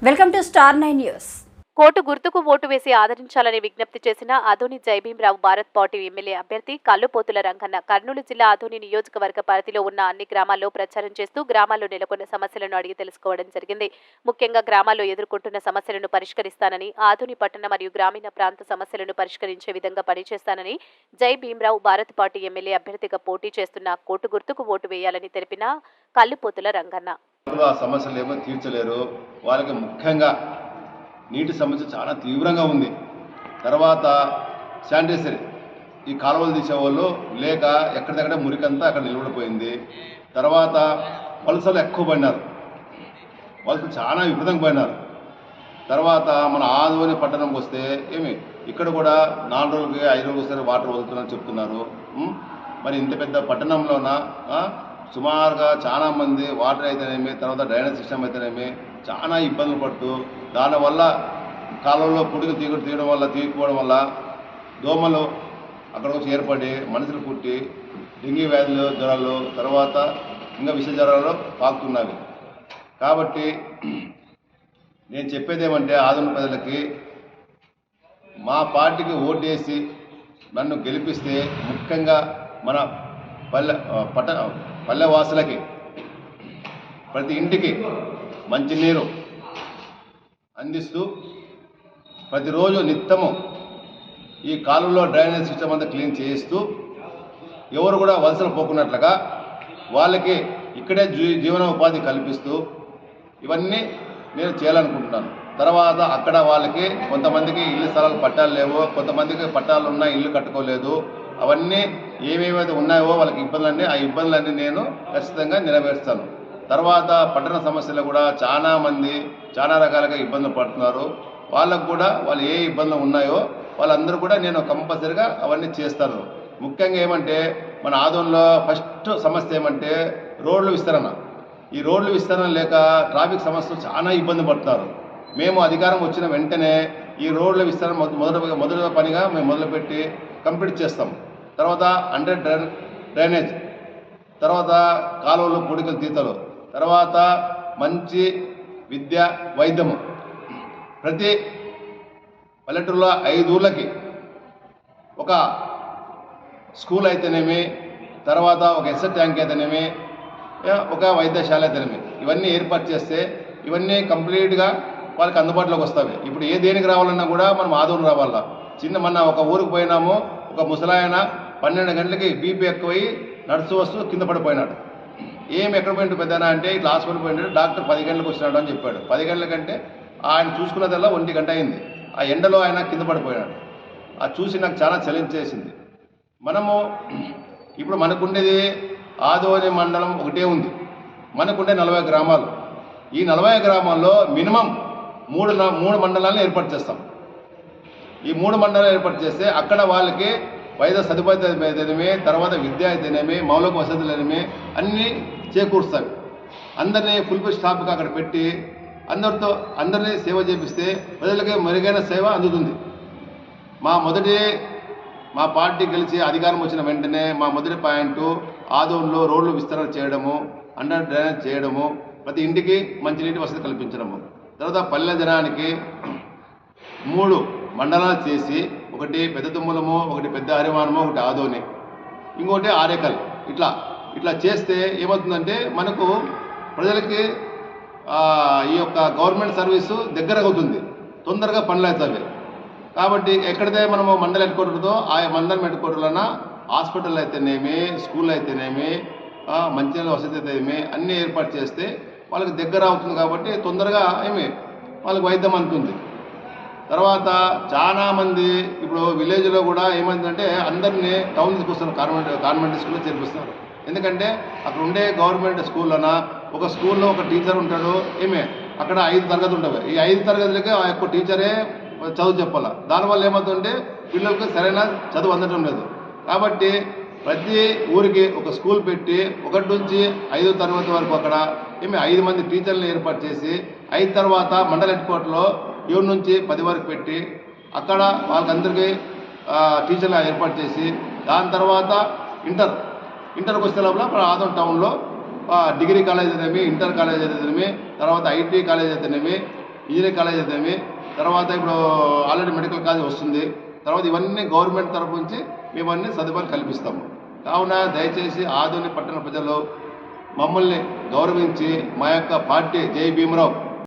Welcome to star 9 news. Coat గుర్తుకు vote వేసి ఆదరించాలని విజ్ఞప్తి చేసిన ఆదోని జైభీంరావు భారత్ పార్టీ ఎమ్మెల్యే అభ్యర్థి కల్లుపోతుల రంగన్న కర్నూలు జిల్లా ఆదోని నియోజకవర్గ పరిధిలో ఉన్న అన్ని గ్రామాల్లో ప్రచారం చేస్తూ గ్రామాల్లో నెలకొన్న సమస్యలను అడిగి తెలుసుకోవడం జరిగింది. ముఖ్యంగా గ్రామాల్లో ఎదుర్కొంటున్న సమస్యలను పరిష్కరిస్తానని, ఆదోని పట్టణ మరియు గ్రామీణ ప్రాంత సమస్యలను పరిష్కరించే విధంగా పనిచేస్తానని జైభీంరావు భారత్ పార్టీ ఎమ్మెల్యే అభ్యర్థిగా పోటీ చేస్తున్న కోటు గుర్తుకు ఓటు వేయాలని తెలిపిన కల్లుపోతుల రంగన్న. సమస్యలు ఏమో తీర్చలేరు. వాళ్ళకి ముఖ్యంగా నీటి సమస్య చాలా తీవ్రంగా ఉంది. తర్వాత శానిటైజర్ ఈ కాలువలు తీసేవాళ్ళు లేక ఎక్కడిదక్కడ మురికంతా అక్కడ నిలబడిపోయింది. తర్వాత వలసలు ఎక్కువ పడినారు, వలసలు చాలా విపరీతంగా పడినారు. తర్వాత మన ఆదోని పట్టణంకి వస్తే ఇక్కడ కూడా 4 రోజులకి 5 రోజులకి ఒకసారి వాటర్ వదులుతున్నారని చెప్తున్నారు. మరి ఇంత పెద్ద పట్టణంలోన సుమారుగా చాలా మంది వాటర్ అయితేనేమి, తర్వాత డ్రైనేజ్ సిస్టమ్ అయితేనేమి చాలా ఇబ్బందులు పడుతూ దానివల్ల కాలంలో పుడికి తీయడం వల్ల తీయకపోవడం వల్ల దోమలు అక్కడ వచ్చి ఏర్పడి మనుషులు పుట్టి డెంగీ వ్యాధులు, జ్వరాలు, తర్వాత ఇంకా విష జ్వరాలు పాకుతున్నవి. కాబట్టి నేను చెప్పేది ఏమంటే ఆదోని ప్రజలకి మా పార్టీకి ఓటేసి నన్ను గెలిపిస్తే ముఖ్యంగా మన పల్లెవాసులకి ప్రతి ఇంటికి మంచినీరు అందిస్తూ ప్రతిరోజు నిత్యము ఈ కాలువలో డ్రైనేజ్ సిస్టమ్ అంతా క్లీన్ చేయిస్తూ ఎవరు కూడా వలసలు పోకున్నట్లుగా వాళ్ళకి ఇక్కడే జీవనోపాధి కల్పిస్తూ ఇవన్నీ నేను చేయాలనుకుంటున్నాను. తర్వాత అక్కడ వాళ్ళకి కొంతమందికి ఇల్లు స్థలాలు పట్టాలు లేవు, కొంతమందికి పట్టాలు ఉన్నాయి, ఇల్లు కట్టుకోలేదు. అవన్నీ ఏమేమైతే ఉన్నాయో వాళ్ళకి ఇబ్బందులన్నీ, ఆ ఇబ్బందులన్నీ నేను ఖచ్చితంగా నెరవేరుస్తాను. తర్వాత పట్టణ సమస్యలు కూడా చాలా మంది చాలా రకాలుగా ఇబ్బందులు పడుతున్నారు. వాళ్ళకు కూడా వాళ్ళు ఏ ఇబ్బందులు ఉన్నాయో వాళ్ళందరూ కూడా నేను కంపల్సరీగా అవన్నీ చేస్తాను. ముఖ్యంగా ఏమంటే మన ఆదోనిలో ఫస్ట్ సమస్య ఏమంటే రోడ్లు విస్తరణ. ఈ రోడ్లు విస్తరణ లేక ట్రాఫిక్ సమస్యలు చాలా ఇబ్బంది పడుతున్నారు. మేము అధికారం వచ్చిన వెంటనే ఈ రోడ్ల విస్తరణ మొదటి పనిగా మేము మొదలుపెట్టి కంప్లీట్ చేస్తాం. తర్వాత అండర్ డ్రైనేజ్, తర్వాత కాలువలు, పొడికలు, తీతలు, తర్వాత మంచి విద్య, వైద్యము. ప్రతి పల్లెటూరులో 5 ఊళ్ళకి ఒక స్కూల్ అయితేనేమి, తర్వాత ఒక ఎస్ఎస్ ట్యాంక్ అయితేనేమి, ఒక వైద్యశాల అయితేనేమి, ఇవన్నీ ఏర్పాటు చేస్తే ఇవన్నీ కంప్లీట్గా వాళ్ళకి అందుబాటులోకి వస్తాయి. ఇప్పుడు ఏ దేనికి రావాలన్నా కూడా మనం ఆదోని రావాలా. మొన్న ఒక ఊరికి పోయినాము, ఒక ముసలాయన 12 గంటలకి బీపీ ఎక్కువై నడుస్తూ వస్తూ కింద పడిపోయినాడు. ఎక్కడ పోయింటు పెద్దనా అంటే ఇట్లా హాస్పిటల్ పోయినాడు, డాక్టర్ 10 గంటలకు వచ్చినాడు అని చెప్పాడు. 10 గంటల కంటే ఆయన చూసుకున్నదల్లా 1 గంట అయింది. ఆ ఎండలో ఆయన కింద పడిపోయినాడు. అది చూసి నాకు చాలా ఛాలెంజ్ చేసింది. మనము ఇప్పుడు మనకుండేది ఆదోని మండలం ఒకటే ఉంది, మనకుండే 40 గ్రామాలు. ఈ 40 గ్రామాల్లో మినిమం 3 మండలాలను ఏర్పాటు చేస్తాం. ఈ 3 మండలాలు ఏర్పాటు చేస్తే అక్కడ వాళ్ళకి వైద్య సదుపాయం అయితేనేమి, తర్వాత విద్య అయితేనేమి, మౌలిక వసతులు అనేవి అన్నీ చేకూరుస్తాయి. అందరినీ ఫుల్ స్టాప్గా అక్కడ పెట్టి అందరినీ సేవ చేపిస్తే ప్రజలకి మెరుగైన సేవ అందుతుంది. మా పార్టీ గెలిచి అధికారం వచ్చిన వెంటనే మా మొదటి పాయింట్ ఆదోనిలో రోడ్లు విస్తరణ చేయడము, అండర్ డ్రైనేజ్ చేయడము, ప్రతి ఇంటికి మంచినీటి వసతి కల్పించడము. తర్వాత పల్లె జనానికి 3 మండలాలు చేసి, ఒకటి పెద్ద తుమ్మలము, ఒకటి పెద్ద హరివానము, ఒకటి ఆదోని, ఇంకోటి ఆరేకల్. ఇట్లా చేస్తే ఏమవుతుందంటే మనకు ప్రజలకి ఈ యొక్క గవర్నమెంట్ సర్వీసు దగ్గరగా అవుతుంది, తొందరగా పనులు అవుతాయి. కాబట్టి ఎక్కడైతే మనము మండల హెడ్ క్వార్టర్తో ఆ మండలం హెడ్ క్వార్టర్లన హాస్పిటల్ అయితేనేమి, స్కూల్ అయితేనేమి, మంచినీళ్ళ వసతి అయితేనేమి అన్నీ ఏర్పాటు చేస్తే వాళ్ళకి దగ్గర అవుతుంది. కాబట్టి తొందరగా వాళ్ళకి వైద్యం అందుతుంది. తర్వాత చాలామంది ఇప్పుడు విలేజ్లో కూడా ఏమైందంటే అందరినీ టౌన్ తీసుకొస్తున్నారు, కాన్వెంట్ స్కూల్లో చేర్పిస్తున్నారు. ఎందుకంటే అక్కడ ఉండే గవర్నమెంట్ స్కూల్లోన ఒక స్కూల్లో ఒక టీచర్ ఉంటాడు, అక్కడ 5 తరగతులు ఉంటాయి. ఈ 5 తరగతులకి ఆ యొక్క టీచరే చదువు చెప్పాలి. దానివల్ల ఏమవుతుందంటే పిల్లలకు సరైన చదువు అందడం లేదు. కాబట్టి ప్రతి ఊరికి ఒక స్కూల్ పెట్టి 1 నుంచి 5వ తరగతి వరకు అక్కడ 5 మంది టీచర్లు ఏర్పాటు చేసి 5 తర్వాత మండల హెడ్ క్వార్టర్లో 7 నుంచి 10 వరకు పెట్టి అక్కడ వాళ్ళకందరికీ టీచర్లు ఏర్పాటు చేసి, దాని తర్వాత ఇంటర్కి వచ్చే లోపల ఆదోని టౌన్లో డిగ్రీ కాలేజ్ అయితేనేమి, ఇంటర్ కాలేజ్ అయితేనేమి, తర్వాత ఐటీ కాలేజ్ అయితేనేమి, ఇంజనీరింగ్ కాలేజ్ అయితేమి, తర్వాత ఇప్పుడు ఆల్రెడీ మెడికల్ కాలేజ్ వస్తుంది. తర్వాత ఇవన్నీ గవర్నమెంట్ తరఫు నుంచి మేము అన్ని సదుపాయాలు కల్పిస్తాము. కావున దయచేసి ఆదోని పట్టణ ప్రజలు మమ్మల్ని గౌరవించి మా యొక్క పార్టీ జై భీమరావు